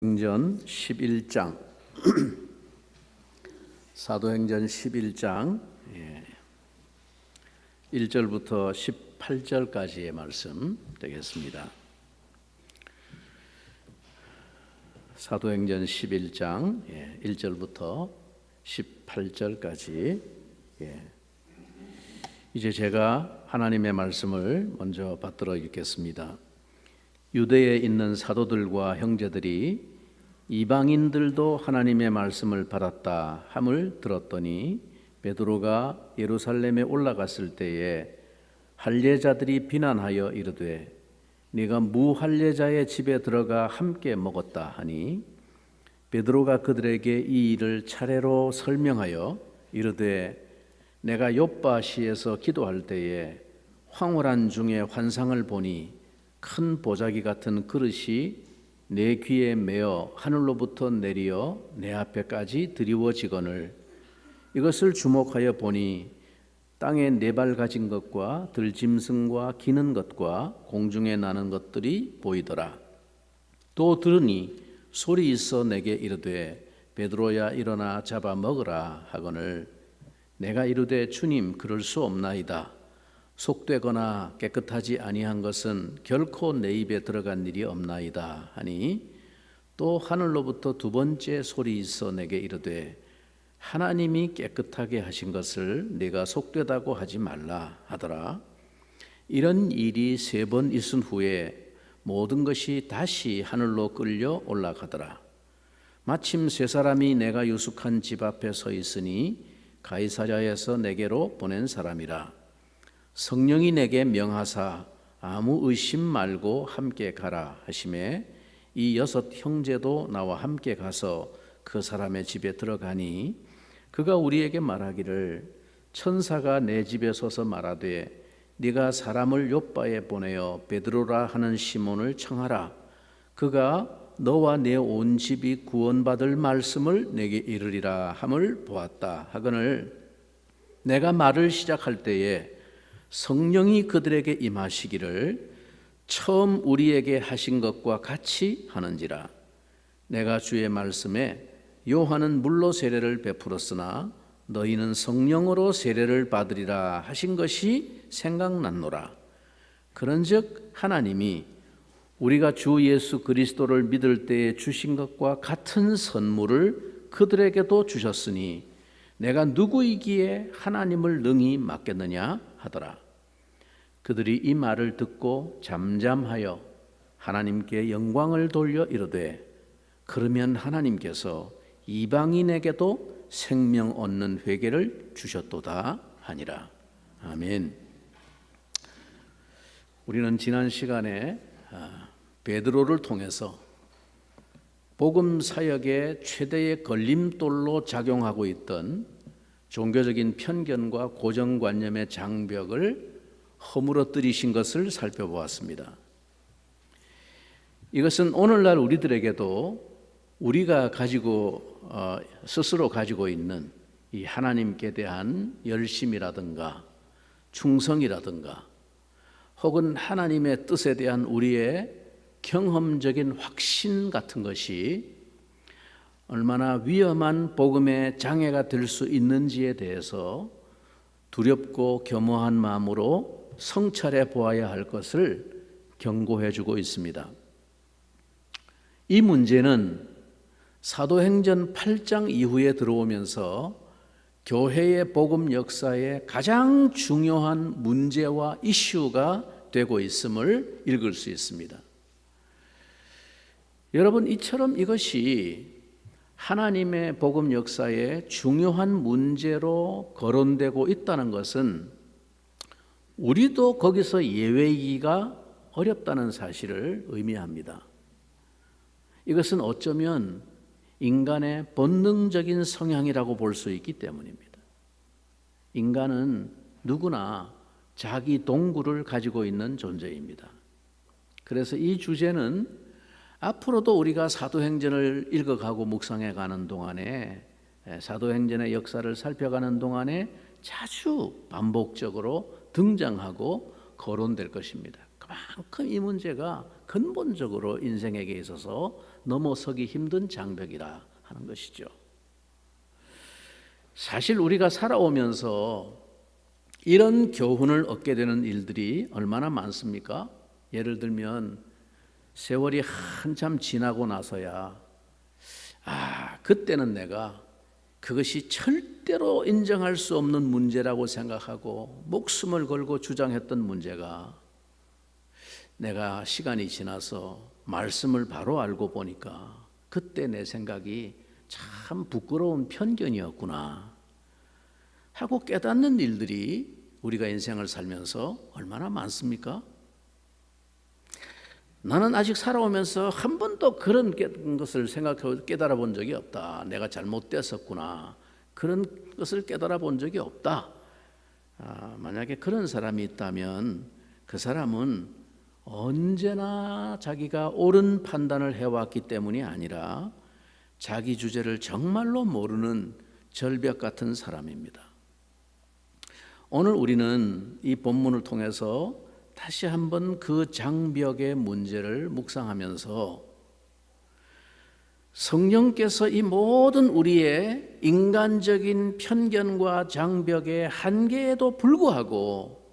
사도행전 11장 사도행전 11장 1절부터 18절까지의 말씀 되겠습니다. 사도행전 11장 1절부터 18절까지. 이제 제가 하나님의 말씀을 먼저 받들어 읽겠습니다. 유대에 있는 사도들과 형제들이 이방인들도 하나님의 말씀을 받았다 함을 들었더니 베드로가 예루살렘에 올라갔을 때에 할례자들이 비난하여 이르되 네가 무할례자의 집에 들어가 함께 먹었다 하니 베드로가 그들에게 이 일을 차례로 설명하여 이르되 내가 욥바시에서 기도할 때에 황홀한 중에 환상을 보니 큰 보자기 같은 그릇이 내 귀에 매어 하늘로부터 내리어 내 앞에까지 드리워지거늘 이것을 주목하여 보니 땅에 네 발 가진 것과 들짐승과 기는 것과 공중에 나는 것들이 보이더라. 또 들으니 소리 있어 내게 이르되 베드로야 일어나 잡아 먹으라 하거늘 내가 이르되 주님 그럴 수 없나이다. 속되거나 깨끗하지 아니한 것은 결코 내 입에 들어간 일이 없나이다 하니 또 하늘로부터 두 번째 소리 있어 내게 이르되 하나님이 깨끗하게 하신 것을 네가 속되다고 하지 말라 하더라. 이런 일이 세 번 있은 후에 모든 것이 다시 하늘로 끌려 올라가더라. 마침 세 사람이 내가 유숙한 집 앞에 서 있으니 가이사랴에서 내게로 보낸 사람이라. 성령이 내게 명하사 아무 의심 말고 함께 가라 하시매 이 여섯 형제도 나와 함께 가서 그 사람의 집에 들어가니 그가 우리에게 말하기를 천사가 내 집에 서서 말하되 네가 사람을 욥바에 보내어 베드로라 하는 시몬을 청하라. 그가 너와 내 온 집이 구원받을 말씀을 내게 이르리라 함을 보았다 하거늘 내가 말을 시작할 때에 성령이 그들에게 임하시기를 처음 우리에게 하신 것과 같이 하는지라. 내가 주의 말씀에 요한은 물로 세례를 베풀었으나 너희는 성령으로 세례를 받으리라 하신 것이 생각났노라. 그런즉 하나님이 우리가 주 예수 그리스도를 믿을 때에 주신 것과 같은 선물을 그들에게도 주셨으니 내가 누구이기에 하나님을 능히 맡겠느냐 하더라. 그들이 이 말을 듣고 잠잠하여 하나님께 영광을 돌려 이르되 그러면 하나님께서 이방인에게도 생명 얻는 회개를 주셨도다 하니라. 아멘. 우리는 지난 시간에 베드로를 통해서 복음 사역의 최대의 걸림돌로 작용하고 있던 종교적인 편견과 고정관념의 장벽을 허물어뜨리신 것을 살펴보았습니다. 이것은 오늘날 우리들에게도 우리가 스스로 가지고 있는 이 하나님께 대한 열심이라든가 충성이라든가 혹은 하나님의 뜻에 대한 우리의 경험적인 확신 같은 것이 얼마나 위험한 복음의 장애가 될 수 있는지에 대해서 두렵고 겸허한 마음으로 성찰해 보아야 할 것을 경고해 주고 있습니다. 이 문제는 사도행전 8장 이후에 들어오면서 교회의 복음 역사에 가장 중요한 문제와 이슈가 되고 있음을 읽을 수 있습니다. 여러분, 이처럼 이것이 하나님의 복음 역사에 중요한 문제로 거론되고 있다는 것은 우리도 거기서 예외이기가 어렵다는 사실을 의미합니다. 이것은 어쩌면 인간의 본능적인 성향이라고 볼 수 있기 때문입니다. 인간은 누구나 자기 동굴을 가지고 있는 존재입니다. 그래서 이 주제는 앞으로도 우리가 사도행전을 읽어가고 묵상해가는 동안에 사도행전의 역사를 살펴가는 동안에 자주 반복적으로 등장하고 거론될 것입니다. 그만큼 이 문제가 근본적으로 인생에게 있어서 넘어서기 힘든 장벽이라 하는 것이죠. 사실 우리가 살아오면서 이런 교훈을 얻게 되는 일들이 얼마나 많습니까? 예를 들면 세월이 한참 지나고 나서야 그때는 내가 그것이 절대로 인정할 수 없는 문제라고 생각하고 목숨을 걸고 주장했던 문제가 내가 시간이 지나서 말씀을 바로 알고 보니까 그때 내 생각이 참 부끄러운 편견이었구나 하고 깨닫는 일들이 우리가 인생을 살면서 얼마나 많습니까? 나는 아직 살아오면서 한 번도 그런 것을 생각하고 깨달아 본 적이 없다. 내가 잘못됐었구나. 그런 것을 깨달아 본 적이 없다. 만약에 그런 사람이 있다면 그 사람은 언제나 자기가 옳은 판단을 해왔기 때문이 아니라 자기 주제를 정말로 모르는 절벽 같은 사람입니다. 오늘 우리는 이 본문을 통해서 다시 한번 그 장벽의 문제를 묵상하면서 성령께서 이 모든 우리의 인간적인 편견과 장벽의 한계에도 불구하고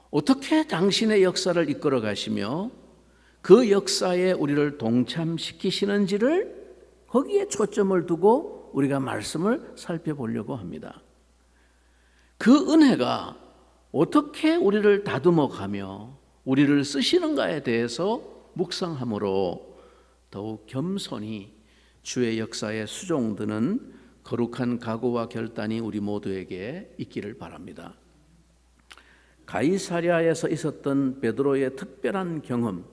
어떻게 당신의 역사를 이끌어 가시며 그 역사에 우리를 동참시키시는지를 거기에 초점을 두고 우리가 말씀을 살펴보려고 합니다. 그 은혜가 어떻게 우리를 다듬어가며 우리를 쓰시는가에 대해서 묵상함으로 더욱 겸손히 주의 역사에 수종드는 거룩한 각오와 결단이 우리 모두에게 있기를 바랍니다. 가이사랴에서 있었던 베드로의 특별한 경험,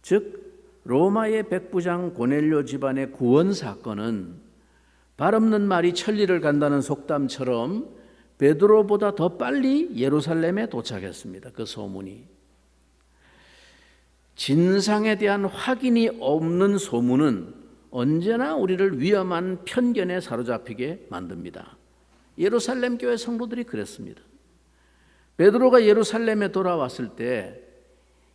즉 로마의 백부장 고넬료 집안의 구원 사건은 발 없는 말이 천리를 간다는 속담처럼 베드로보다 더 빨리 예루살렘에 도착했습니다. 그 소문이. 진상에 대한 확인이 없는 소문은 언제나 우리를 위험한 편견에 사로잡히게 만듭니다. 예루살렘 교회 성도들이 그랬습니다. 베드로가 예루살렘에 돌아왔을 때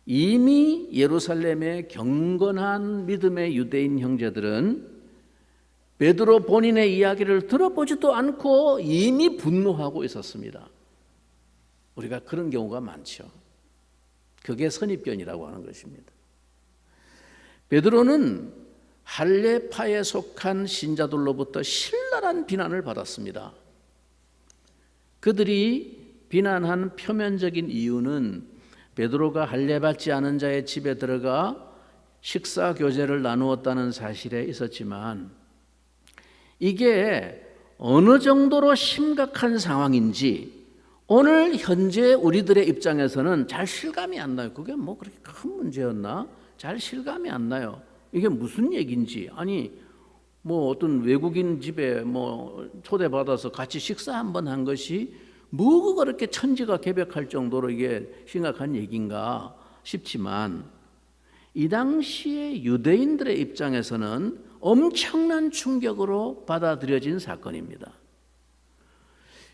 이미 예루살렘의 경건한 믿음의 유대인 형제들은 베드로 본인의 이야기를 들어보지도 않고 이미 분노하고 있었습니다. 우리가 그런 경우가 많죠. 그게 선입견이라고 하는 것입니다. 베드로는 할례파에 속한 신자들로부터 신랄한 비난을 받았습니다. 그들이 비난한 표면적인 이유는 베드로가 할례받지 않은 자의 집에 들어가 식사 교제를 나누었다는 사실에 있었지만 이게 어느 정도로 심각한 상황인지 오늘 현재 우리들의 입장에서는 잘 실감이 안 나요. 그게 뭐 그렇게 큰 문제였나? 잘 실감이 안 나요. 이게 무슨 얘기인지. 아니 뭐 어떤 외국인 집에 뭐 초대받아서 같이 식사 한번 한 것이 뭐가 그렇게 천지가 개벽할 정도로 이게 심각한 얘기인가 싶지만 이 당시에 유대인들의 입장에서는 엄청난 충격으로 받아들여진 사건입니다.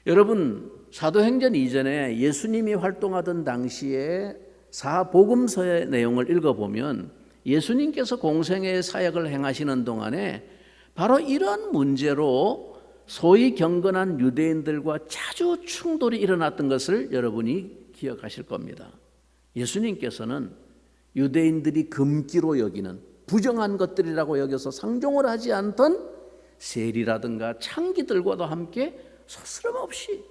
여러분, 사도행전 이전에 예수님이 활동하던 당시에 사복음서의 내용을 읽어보면 예수님께서 공생애의 사역을 행하시는 동안에 바로 이런 문제로 소위 경건한 유대인들과 자주 충돌이 일어났던 것을 여러분이 기억하실 겁니다. 예수님께서는 유대인들이 금기로 여기는 부정한 것들이라고 여겨서 상종을 하지 않던 세리라든가 창기들과도 함께 서스럼없이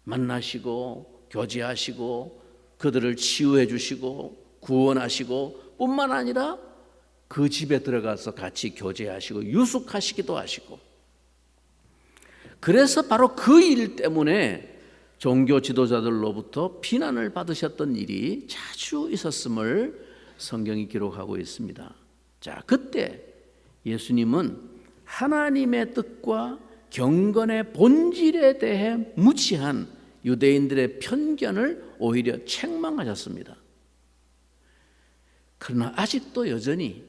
만나시고 교제하시고 그들을 치유해 주시고 구원하시고 뿐만 아니라 그 집에 들어가서 같이 교제하시고 유숙하시기도 하시고 그래서 바로 그 일 때문에 종교 지도자들로부터 비난을 받으셨던 일이 자주 있었음을 성경이 기록하고 있습니다. 자, 그때 예수님은 하나님의 뜻과 경건의 본질에 대해 무지한 유대인들의 편견을 오히려 책망하셨습니다. 그러나 아직도 여전히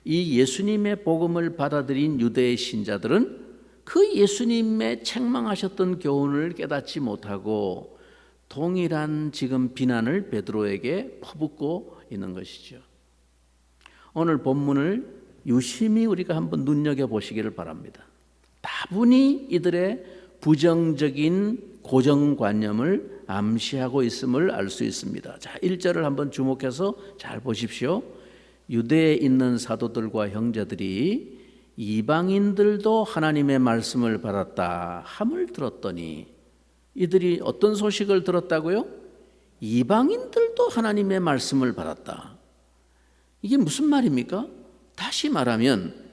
이 예수님의 복음을 받아들인 유대의 신자들은 그 예수님의 책망하셨던 교훈을 깨닫지 못하고 동일한 지금 비난을 베드로에게 퍼붓고 있는 것이죠. 오늘 본문을 유심히 우리가 한번 눈여겨보시기를 바랍니다. 다분히 이들의 부정적인 고정관념을 암시하고 있음을 알 수 있습니다. 자, 1절을 한번 주목해서 잘 보십시오. 유대에 있는 사도들과 형제들이 이방인들도 하나님의 말씀을 받았다 함을 들었더니, 이들이 어떤 소식을 들었다고요? 이방인들도 하나님의 말씀을 받았다. 이게 무슨 말입니까? 다시 말하면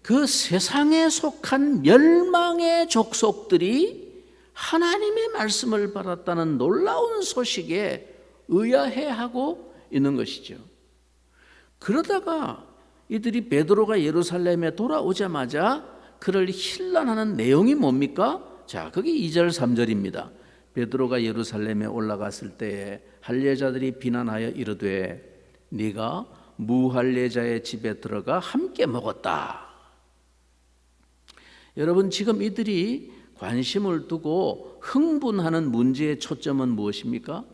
그 세상에 속한 멸망의 족속들이 하나님의 말씀을 받았다는 놀라운 소식에 의아해하고 있는 것이죠. 그러다가 이들이 베드로가 예루살렘에 돌아오자마자 그를 힐난하는 내용이 뭡니까? 자, 그게 2절 3절입니다. 베드로가 예루살렘에 올라갔을 때에 할례자들이 비난하여 이르되 네가 무할례자의 집에 들어가 함께 먹었다. 여러분, 지금 이들이 관심을 두고 흥분하는 문제의 초점은 무엇입니까?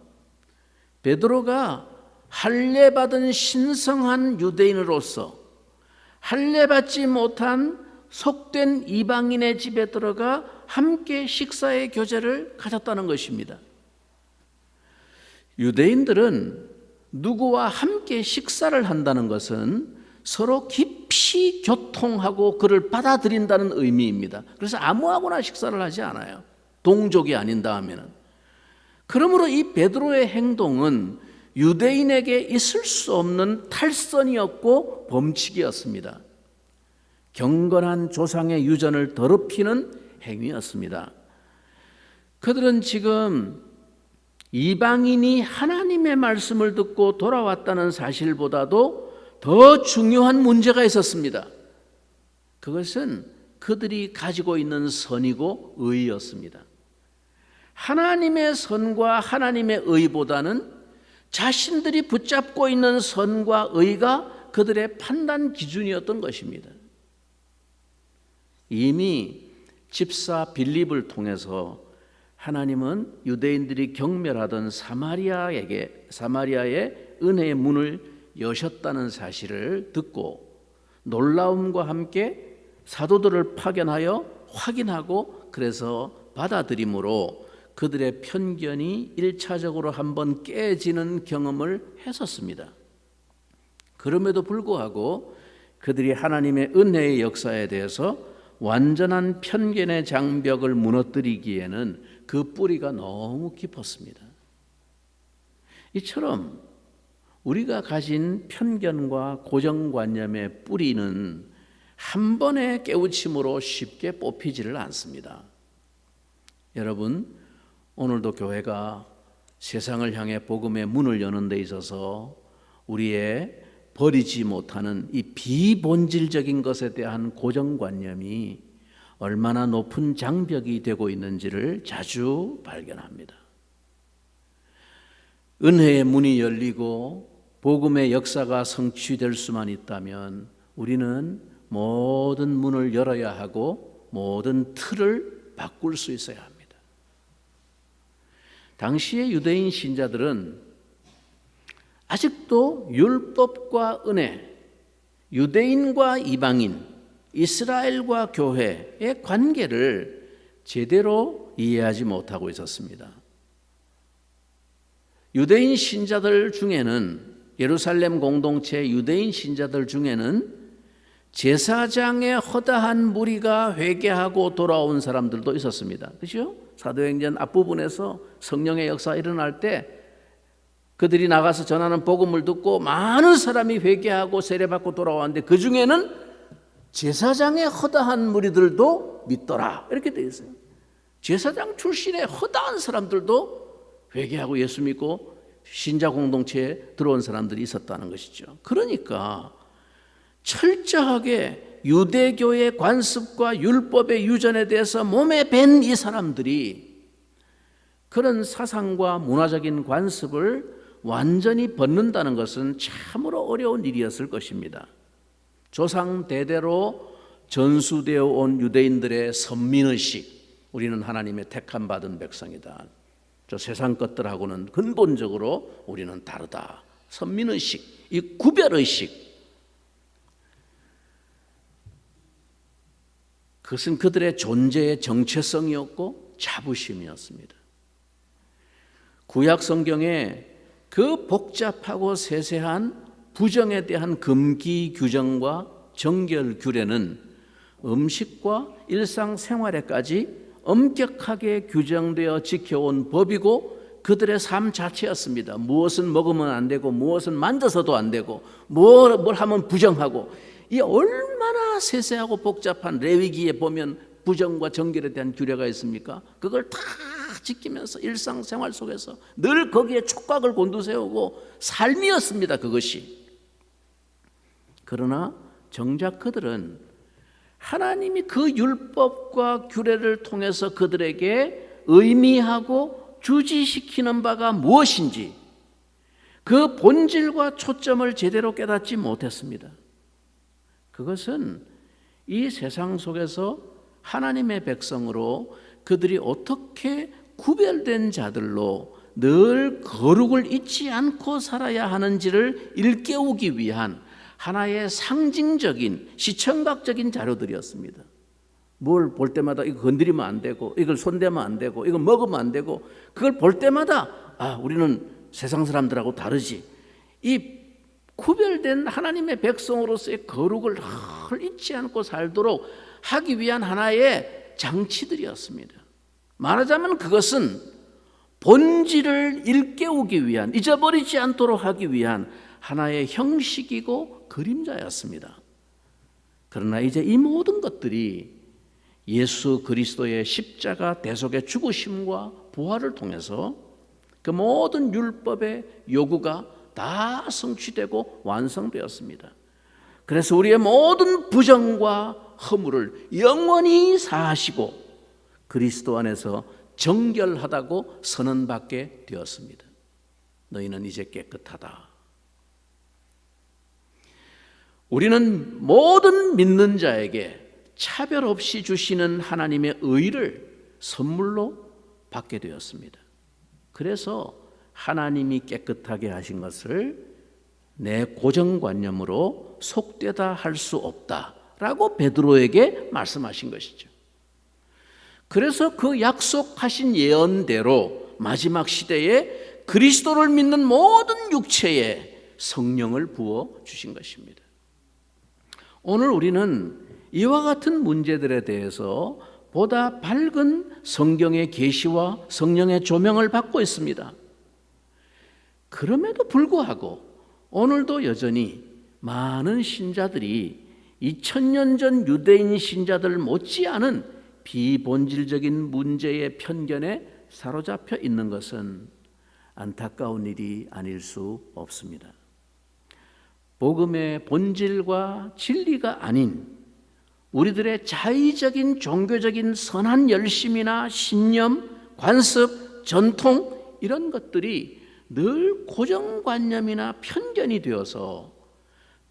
베드로가 할례받은 신성한 유대인으로서 할례받지 못한 속된 이방인의 집에 들어가 함께 식사의 교제를 가졌다는 것입니다. 유대인들은 누구와 함께 식사를 한다는 것은 서로 깊이 교통하고 그를 받아들인다는 의미입니다. 그래서 아무하고나 식사를 하지 않아요. 동족이 아닌 다음에는. 그러므로 이 베드로의 행동은 유대인에게 있을 수 없는 탈선이었고 범칙이었습니다. 경건한 조상의 유전을 더럽히는 행위였습니다. 그들은 지금 이방인이 하나님의 말씀을 듣고 돌아왔다는 사실보다도 더 중요한 문제가 있었습니다. 그것은 그들이 가지고 있는 선이고 의였습니다. 하나님의 선과 하나님의 의보다는 자신들이 붙잡고 있는 선과 의가 그들의 판단 기준이었던 것입니다. 이미 집사 빌립을 통해서 하나님은 유대인들이 경멸하던 사마리아의 은혜의 문을 여셨다는 사실을 듣고 놀라움과 함께 사도들을 파견하여 확인하고 그래서 받아들임으로 그들의 편견이 1차적으로 한번 깨지는 경험을 했었습니다. 그럼에도 불구하고 그들이 하나님의 은혜의 역사에 대해서 완전한 편견의 장벽을 무너뜨리기에는 그 뿌리가 너무 깊었습니다. 이처럼 우리가 가진 편견과 고정관념의 뿌리는 한 번의 깨우침으로 쉽게 뽑히지를 않습니다. 여러분, 오늘도 교회가 세상을 향해 복음의 문을 여는 데 있어서 우리의 버리지 못하는 이 비본질적인 것에 대한 고정관념이 얼마나 높은 장벽이 되고 있는지를 자주 발견합니다. 은혜의 문이 열리고 복음의 역사가 성취될 수만 있다면 우리는 모든 문을 열어야 하고 모든 틀을 바꿀 수 있어야 합니다. 당시의 유대인 신자들은 아직도 율법과 은혜, 유대인과 이방인, 이스라엘과 교회의 관계를 제대로 이해하지 못하고 있었습니다. 유대인 신자들 중에는, 예루살렘 공동체 유대인 신자들 중에는 제사장의 허다한 무리가 회개하고 돌아온 사람들도 있었습니다. 그렇죠? 사도행전 앞부분에서 성령의 역사가 일어날 때 그들이 나가서 전하는 복음을 듣고 많은 사람이 회개하고 세례받고 돌아왔는데 그 중에는 제사장의 허다한 무리들도 믿더라, 이렇게 되어 있어요. 제사장 출신의 허다한 사람들도 회개하고 예수 믿고 신자 공동체에 들어온 사람들이 있었다는 것이죠. 그러니까 철저하게 유대교의 관습과 율법의 유전에 대해서 몸에 밴 이 사람들이 그런 사상과 문화적인 관습을 완전히 벗는다는 것은 참으로 어려운 일이었을 것입니다. 조상 대대로 전수되어 온 유대인들의 선민의식, 우리는 하나님의 택함 받은 백성이다, 저 세상 것들하고는 근본적으로 우리는 다르다, 선민의식, 이 구별의식, 그것은 그들의 존재의 정체성이었고 자부심이었습니다. 구약 성경에 그 복잡하고 세세한 부정에 대한 금기 규정과 정결 규례는 음식과 일상생활에까지 엄격하게 규정되어 지켜온 법이고 그들의 삶 자체였습니다. 무엇은 먹으면 안 되고 무엇은 만져서도 안 되고 뭘 하면 부정하고, 이 얼마나 세세하고 복잡한 레위기에 보면 부정과 정결에 대한 규례가 있습니까? 그걸 다 지키면서 일상생활 속에서 늘 거기에 촉각을 곤두세우고 삶이었습니다, 그것이. 그러나 정작 그들은 하나님이 그 율법과 규례를 통해서 그들에게 의미하고 주지시키는 바가 무엇인지 그 본질과 초점을 제대로 깨닫지 못했습니다. 그것은 이 세상 속에서 하나님의 백성으로 그들이 어떻게 구별된 자들로 늘 거룩을 잊지 않고 살아야 하는지를 일깨우기 위한 하나의 상징적인 시청각적인 자료들이었습니다. 뭘 볼 때마다 이거 건드리면 안 되고 이걸 손대면 안 되고 이거 먹으면 안 되고, 그걸 볼 때마다 우리는 세상 사람들하고 다르지. 이 구별된 하나님의 백성으로서의 거룩을 잊지 않고 살도록 하기 위한 하나의 장치들이었습니다. 말하자면 그것은 본질을 일깨우기 위한, 잊어버리지 않도록 하기 위한 하나의 형식이고 그림자였습니다. 그러나 이제 이 모든 것들이 예수 그리스도의 십자가 대속의 죽으심과 부활을 통해서 그 모든 율법의 요구가 다 성취되고 완성되었습니다. 그래서 우리의 모든 부정과 허물을 영원히 사하시고 그리스도 안에서 정결하다고 선언받게 되었습니다. 너희는 이제 깨끗하다. 우리는 모든 믿는 자에게 차별 없이 주시는 하나님의 의를 선물로 받게 되었습니다. 그래서 하나님이 깨끗하게 하신 것을 내 고정관념으로 속되다 할 수 없다라고 베드로에게 말씀하신 것이죠. 그래서 그 약속하신 예언대로 마지막 시대에 그리스도를 믿는 모든 육체에 성령을 부어 주신 것입니다. 오늘 우리는 이와 같은 문제들에 대해서 보다 밝은 성경의 계시와 성령의 조명을 받고 있습니다. 그럼에도 불구하고 오늘도 여전히 많은 신자들이 2000년 전 유대인 신자들 못지않은 비본질적인 문제의 편견에 사로잡혀 있는 것은 안타까운 일이 아닐 수 없습니다. 복음의 본질과 진리가 아닌 우리들의 자의적인 종교적인 선한 열심이나 신념, 관습, 전통 이런 것들이 늘 고정관념이나 편견이 되어서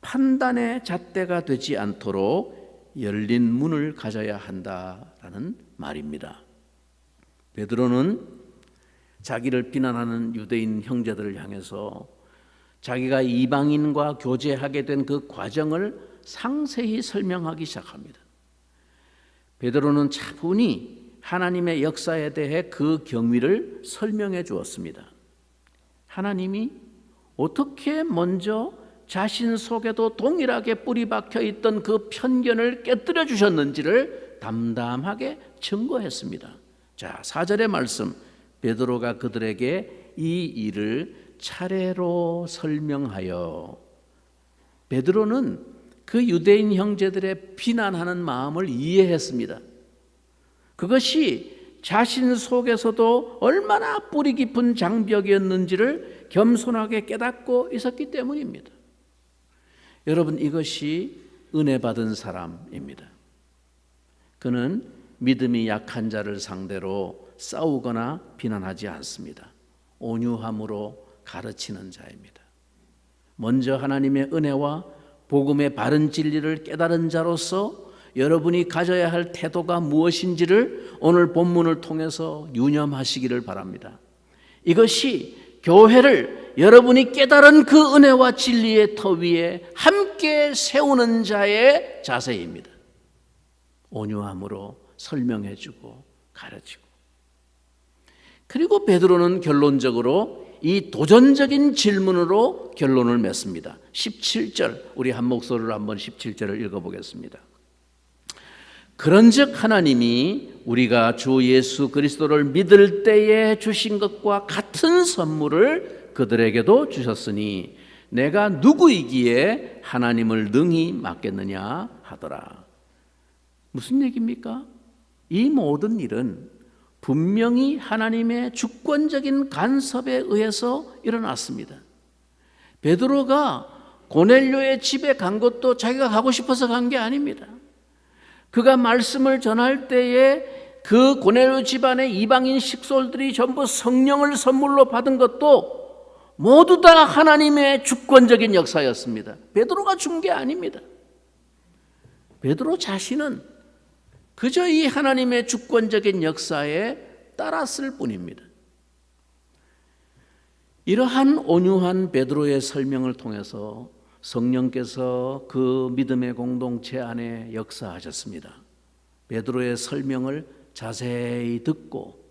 판단의 잣대가 되지 않도록 열린 문을 가져야 한다라는 말입니다. 베드로는 자기를 비난하는 유대인 형제들을 향해서 자기가 이방인과 교제하게 된 그 과정을 상세히 설명하기 시작합니다. 베드로는 차분히 하나님의 역사에 대해 그 경위를 설명해 주었습니다. 하나님이 어떻게 먼저 자신 속에도 동일하게 뿌리 박혀 있던 그 편견을 깨뜨려 주셨는지를 담담하게 증거했습니다. 자, 4절의 말씀, 베드로가 그들에게 이 일을 차례로 설명하여, 베드로는 그 유대인 형제들의 비난하는 마음을 이해했습니다. 그것이 자신 속에서도 얼마나 뿌리 깊은 장벽이었는지를 겸손하게 깨닫고 있었기 때문입니다. 여러분, 이것이 은혜 받은 사람입니다. 그는 믿음이 약한 자를 상대로 싸우거나 비난하지 않습니다. 온유함으로 가르치는 자입니다. 먼저 하나님의 은혜와 복음의 바른 진리를 깨달은 자로서 여러분이 가져야 할 태도가 무엇인지를 오늘 본문을 통해서 유념하시기를 바랍니다. 이것이 교회를 여러분이 깨달은 그 은혜와 진리의 터 위에 함께 세우는 자의 자세입니다. 온유함으로 설명해주고 가르치고, 그리고 베드로는 결론적으로 이 도전적인 질문으로 결론을 맺습니다. 17절, 우리 한 목소리로 한번 17절을 읽어보겠습니다. 그런즉 하나님이 우리가 주 예수 그리스도를 믿을 때에 주신 것과 같은 선물을 그들에게도 주셨으니 내가 누구이기에 하나님을 능히 맡겠느냐 하더라. 무슨 얘기입니까? 이 모든 일은 분명히 하나님의 주권적인 간섭에 의해서 일어났습니다. 베드로가 고넬료의 집에 간 것도 자기가 가고 싶어서 간 게 아닙니다. 그가 말씀을 전할 때에 그 고넬료 집안의 이방인 식솔들이 전부 성령을 선물로 받은 것도 모두 다 하나님의 주권적인 역사였습니다. 베드로가 준 게 아닙니다. 베드로 자신은 그저 이 하나님의 주권적인 역사에 따랐을 뿐입니다. 이러한 온유한 베드로의 설명을 통해서 성령께서 그 믿음의 공동체 안에 역사하셨습니다. 베드로의 설명을 자세히 듣고,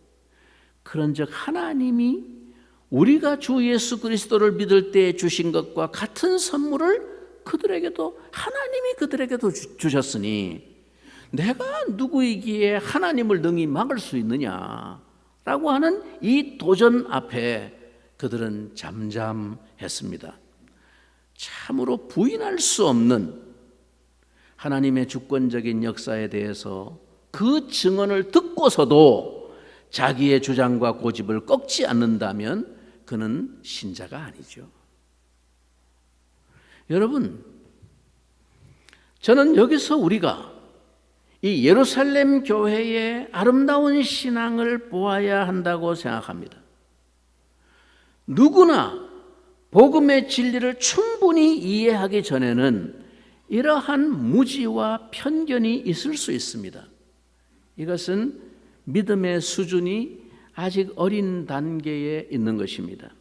그런즉 하나님이 우리가 주 예수 그리스도를 믿을 때 주신 것과 같은 선물을 하나님이 그들에게도 주셨으니 내가 누구이기에 하나님을 능히 막을 수 있느냐라고 하는 이 도전 앞에 그들은 잠잠했습니다. 참으로 부인할 수 없는 하나님의 주권적인 역사에 대해서 그 증언을 듣고서도 자기의 주장과 고집을 꺾지 않는다면 그는 신자가 아니죠. 여러분, 저는 여기서 우리가 이 예루살렘 교회의 아름다운 신앙을 보아야 한다고 생각합니다. 누구나 복음의 진리를 충분히 이해하기 전에는 이러한 무지와 편견이 있을 수 있습니다. 이것은 믿음의 수준이 아직 어린 단계에 있는 것입니다.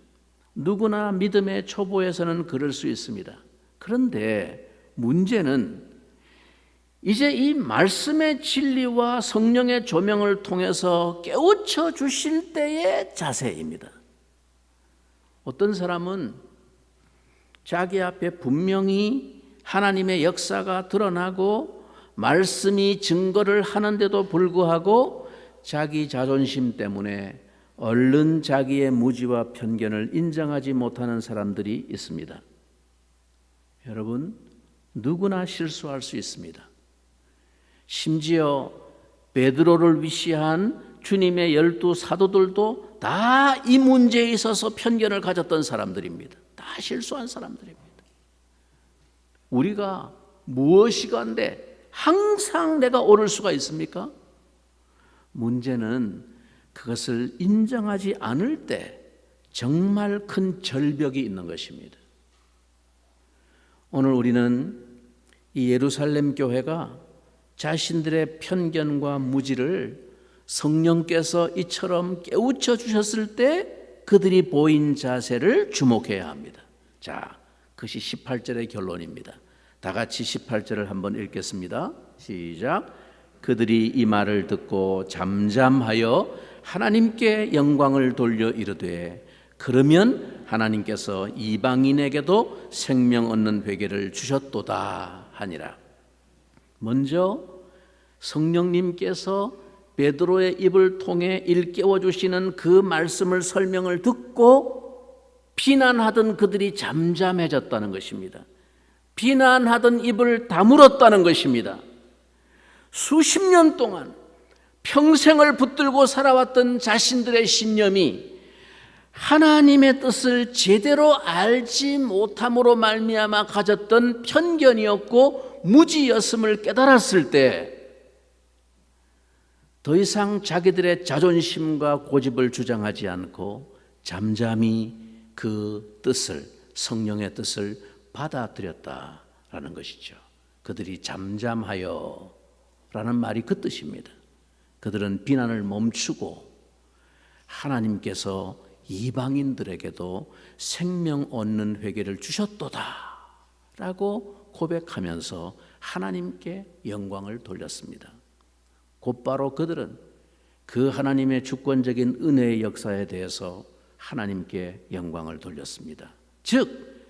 누구나 믿음의 초보에서는 그럴 수 있습니다. 그런데 문제는 이제 이 말씀의 진리와 성령의 조명을 통해서 깨우쳐 주실 때의 자세입니다. 어떤 사람은 자기 앞에 분명히 하나님의 역사가 드러나고 말씀이 증거를 하는데도 불구하고 자기 자존심 때문에 얼른 자기의 무지와 편견을 인정하지 못하는 사람들이 있습니다. 여러분, 누구나 실수할 수 있습니다. 심지어 베드로를 위시한 주님의 12 사도들도 다 이 문제에 있어서 편견을 가졌던 사람들입니다. 다 실수한 사람들입니다. 우리가 무엇이건데 항상 내가 옳을 수가 있습니까? 문제는 그것을 인정하지 않을 때 정말 큰 절벽이 있는 것입니다. 오늘 우리는 이 예루살렘 교회가 자신들의 편견과 무지를 성령께서 이처럼 깨우쳐 주셨을 때 그들이 보인 자세를 주목해야 합니다. 자, 그것이 18절의 결론입니다. 다 같이 18절을 한번 읽겠습니다. 시작. 그들이 이 말을 듣고 잠잠하여 하나님께 영광을 돌려 이르되 그러면 하나님께서 이방인에게도 생명 얻는 회개를 주셨도다 하니라. 먼저 성령님께서 베드로의 입을 통해 일깨워 주시는 그 말씀을 설명을 듣고 비난하던 그들이 잠잠해졌다는 것입니다. 비난하던 입을 다물었다는 것입니다. 수십 년 동안 평생을 붙들고 살아왔던 자신들의 신념이 하나님의 뜻을 제대로 알지 못함으로 말미암아 가졌던 편견이었고 무지였음을 깨달았을 때 더 이상 자기들의 자존심과 고집을 주장하지 않고 잠잠히 그 뜻을, 성령의 뜻을 받아들였다라는 것이죠. 그들이 잠잠하여 라는 말이 그 뜻입니다. 그들은 비난을 멈추고 하나님께서 이방인들에게도 생명 얻는 회개를 주셨도다 라고 고백하면서 하나님께 영광을 돌렸습니다. 곧바로 그들은 그 하나님의 주권적인 은혜의 역사에 대해서 하나님께 영광을 돌렸습니다. 즉,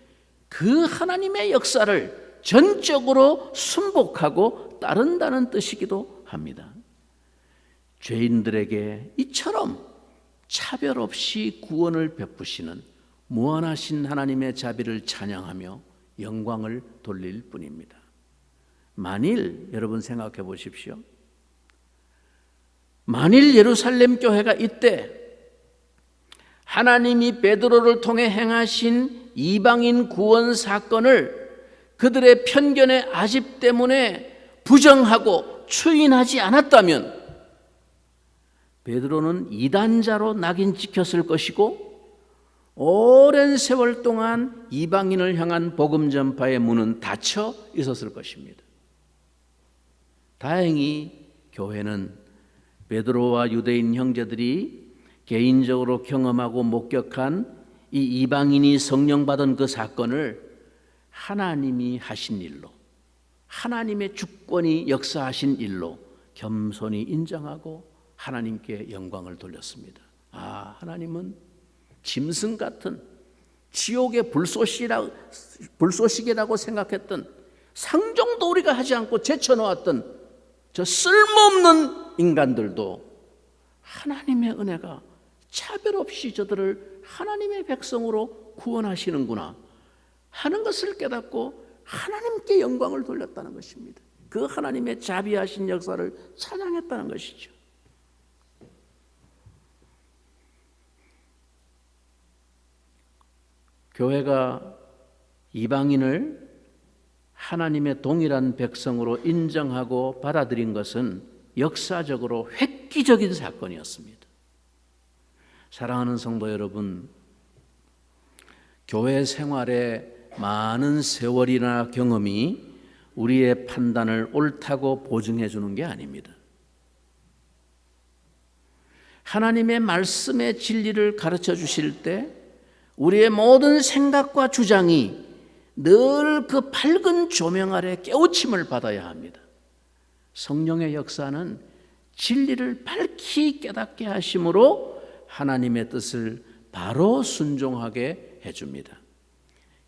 그 하나님의 역사를 전적으로 순복하고 따른다는 뜻이기도 합니다. 죄인들에게 이처럼 차별 없이 구원을 베푸시는 무한하신 하나님의 자비를 찬양하며 영광을 돌릴 뿐입니다. 만일 여러분 생각해 보십시오. 만일 예루살렘 교회가 이때 하나님이 베드로를 통해 행하신 이방인 구원 사건을 그들의 편견의 아집 때문에 부정하고 추인하지 않았다면 베드로는 이단자로 낙인 찍혔을 것이고 오랜 세월 동안 이방인을 향한 복음 전파의 문은 닫혀 있었을 것입니다. 다행히 교회는 베드로와 유대인 형제들이 개인적으로 경험하고 목격한 이 이방인이 성령받은 그 사건을 하나님이 하신 일로, 하나님의 주권이 역사하신 일로 겸손히 인정하고 하나님께 영광을 돌렸습니다. 하나님은 짐승 같은 지옥의 불쏘시개라고 생각했던 상종도 우리가 하지 않고 제쳐놓았던 저 쓸모없는 인간들도 하나님의 은혜가 차별 없이 저들을 하나님의 백성으로 구원하시는구나 하는 것을 깨닫고 하나님께 영광을 돌렸다는 것입니다. 그 하나님의 자비하신 역사를 찬양했다는 것이죠. 교회가 이방인을 하나님의 동일한 백성으로 인정하고 받아들인 것은 역사적으로 획기적인 사건이었습니다. 사랑하는 성도 여러분, 교회 생활의 많은 세월이나 경험이 우리의 판단을 옳다고 보증해 주는 게 아닙니다. 하나님의 말씀의 진리를 가르쳐 주실 때 우리의 모든 생각과 주장이 늘 그 밝은 조명 아래 깨우침을 받아야 합니다. 성령의 역사는 진리를 밝히 깨닫게 하심으로 하나님의 뜻을 바로 순종하게 해줍니다.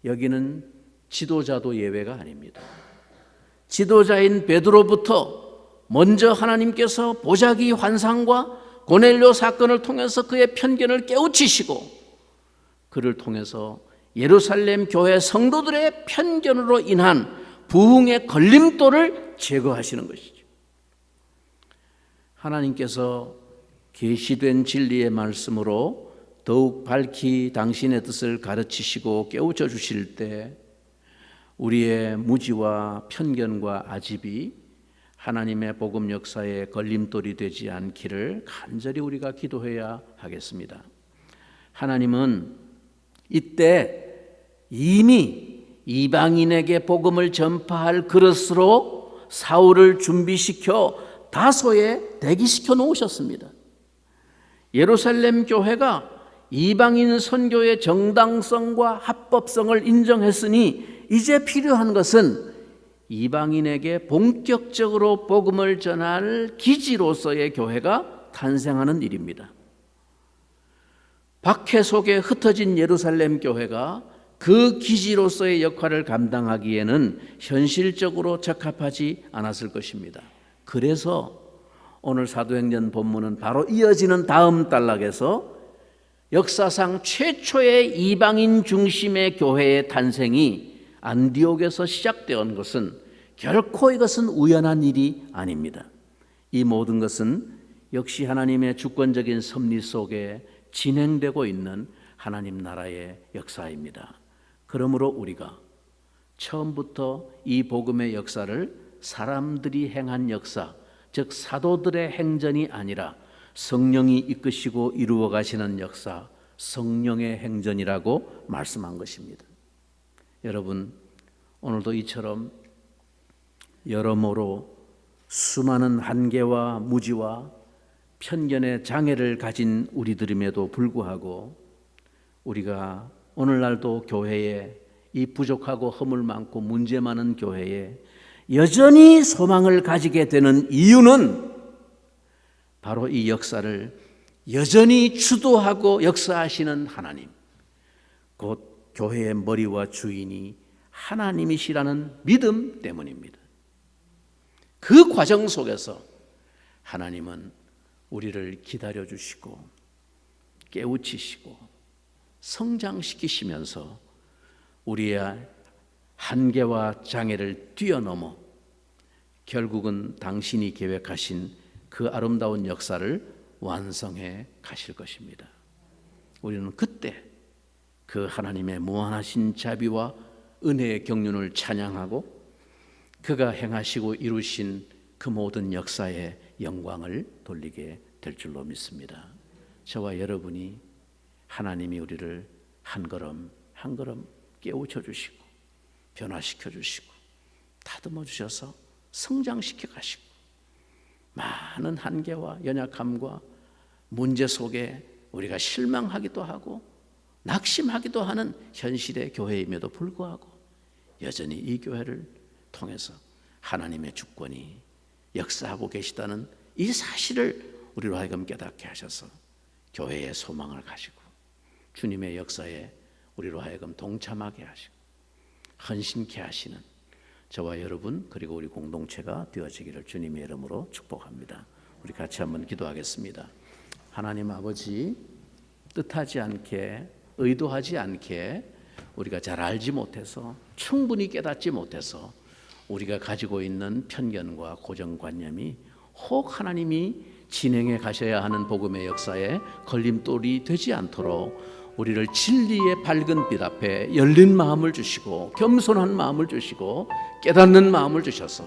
여기는 지도자도 예외가 아닙니다. 지도자인 베드로부터 먼저 하나님께서 보자기 환상과 고넬료 사건을 통해서 그의 편견을 깨우치시고 그를 통해서 예루살렘 교회 성도들의 편견으로 인한 부흥의 걸림돌을 제거하시는 것이죠. 하나님께서 계시된 진리의 말씀으로 더욱 밝히 당신의 뜻을 가르치시고 깨우쳐 주실 때 우리의 무지와 편견과 아집이 하나님의 복음 역사의 걸림돌이 되지 않기를 간절히 우리가 기도해야 하겠습니다. 하나님은 이때 이미 이방인에게 복음을 전파할 그릇으로 사울을 준비시켜 다소에 대기시켜 놓으셨습니다. 예루살렘 교회가 이방인 선교의 정당성과 합법성을 인정했으니 이제 필요한 것은 이방인에게 본격적으로 복음을 전할 기지로서의 교회가 탄생하는 일입니다. 박해 속에 흩어진 예루살렘 교회가 그 기지로서의 역할을 감당하기에는 현실적으로 적합하지 않았을 것입니다. 그래서 오늘 사도행전 본문은 바로 이어지는 다음 단락에서 역사상 최초의 이방인 중심의 교회의 탄생이 안디옥에서 시작되온 것은 결코 이것은 우연한 일이 아닙니다. 이 모든 것은 역시 하나님의 주권적인 섭리 속에 진행되고 있는 하나님 나라의 역사입니다. 그러므로 우리가 처음부터 이 복음의 역사를 사람들이 행한 역사, 즉 사도들의 행전이 아니라 성령이 이끄시고 이루어 가시는 역사, 성령의 행전이라고 말씀한 것입니다. 여러분, 오늘도 이처럼 여러모로 수많은 한계와 무지와 편견의 장애를 가진 우리들임에도 불구하고 우리가 오늘날도 교회에 이 부족하고 허물 많고 문제 많은 교회에 여전히 소망을 가지게 되는 이유는 바로 이 역사를 여전히 주도하고 역사하시는 하나님, 곧 교회의 머리와 주인이 하나님이시라는 믿음 때문입니다. 그 과정 속에서 하나님은 우리를 기다려주시고 깨우치시고 성장시키시면서 우리의 한계와 장애를 뛰어넘어 결국은 당신이 계획하신 그 아름다운 역사를 완성해 가실 것입니다. 우리는 그때 그 하나님의 무한하신 자비와 은혜의 경륜을 찬양하고 그가 행하시고 이루신 그 모든 역사의 영광을 돌리게 될 줄로 믿습니다. 저와 여러분이 하나님이 우리를 한 걸음 한 걸음 깨우쳐 주시고 변화시켜 주시고 다듬어 주셔서 성장시켜 가시고 많은 한계와 연약함과 문제 속에 우리가 실망하기도 하고 낙심하기도 하는 현실의 교회임에도 불구하고 여전히 이 교회를 통해서 하나님의 주권이 역사하고 계시다는 이 사실을 우리로 하여금 깨닫게 하셔서 교회의 소망을 가지고 주님의 역사에 우리로 하여금 동참하게 하시고 헌신케 하시는 저와 여러분 그리고 우리 공동체가 되어지기를 주님의 이름으로 축복합니다. 우리 같이 한번 기도하겠습니다. 하나님 아버지, 뜻하지 않게 의도하지 않게 우리가 잘 알지 못해서 충분히 깨닫지 못해서 우리가 가지고 있는 편견과 고정관념이 혹 하나님이 진행해 가셔야 하는 복음의 역사에 걸림돌이 되지 않도록 우리를 진리의 밝은 빛 앞에 열린 마음을 주시고 겸손한 마음을 주시고 깨닫는 마음을 주셔서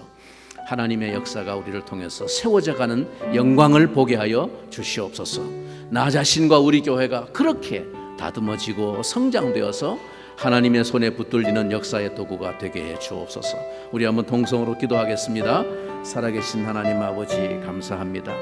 하나님의 역사가 우리를 통해서 세워져 가는 영광을 보게 하여 주시옵소서. 나 자신과 우리 교회가 그렇게 다듬어지고 성장되어서 하나님의 손에 붙들리는 역사의 도구가 되게 해 주옵소서. 우리 한번 동성으로 기도하겠습니다. 살아계신 하나님 아버지 감사합니다.